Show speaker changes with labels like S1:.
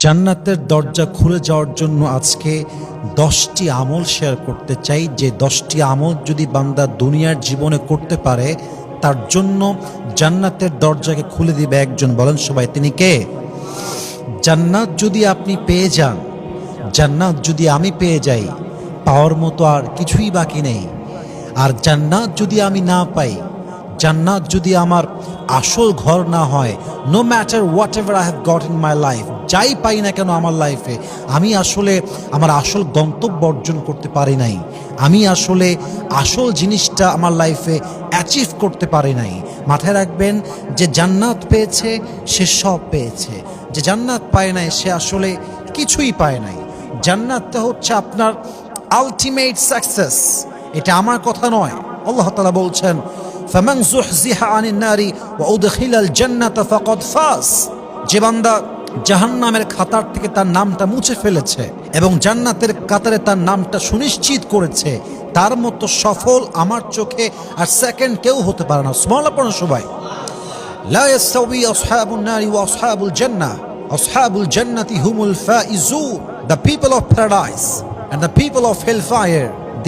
S1: জান্নাতের দরজা খুলে যাওয়ার জন্য আজকে 10টি আমল শেয়ার করতে চাই, যে 10টি আমল যদি বান্দা দুনিয়ার জীবনে করতে পারে তার জন্য জান্নাতের দরজাকে খুলে দিবে একজন। বলেন সবাই, তিনি কে? জান্নাত যদি আপনি পেয়ে যান, জান্নাত যদি আমি পেয়ে যাই, পাওয়ার মতো আর কিছুই বাকি নেই। আর জান্নাত যদি আমি না পাই, জান্নাত যদি আমার আসল ঘর না হয়, no matter whatever I have got in my life, যাই পাই না কেন আমার লাইফে, আমি আসলে আমার আসল গন্তব্য অর্জন করতে পারি নাই, আমি আসলে আসল জিনিসটা আমার লাইফে অ্যাচিভ করতে পারি নাই। মাথায় রাখবেন, যে জান্নাত পেয়েছে সে সব পেয়েছে, যে জান্নাত পায় নাই সে আসলে কিছুই পায় নাই। জান্নাতটা হচ্ছে আপনার আলটিমেট সাকসেস। এটা আমার কথা নয়, আল্লাহ তাআলা বলছেন, ফামান যুহজিহা আনিন নারি ওয়া উদখিলাল জান্নাতা ফাকাদ ফাজ। যে বান্দা জাহান্নামের খাতার থেকে তার নামটা মুছে ফেলেছে এবং জান্নাতের কাতারে তার নামটা সুনিশ্চিত করেছে, তার মতো সফল আমার চোখে আর সেকেন্ড কেউ হতে পারে না। সুবহানাল্লাহ পড়ুন সবাই। লা ইয়াসতাওয়ি আসহাবুন নারি ওয়া আসহাবুল জান্নাহ, আসহাবুল জান্নাতি হুমুল Faizun. The people of paradise and the people of hellfire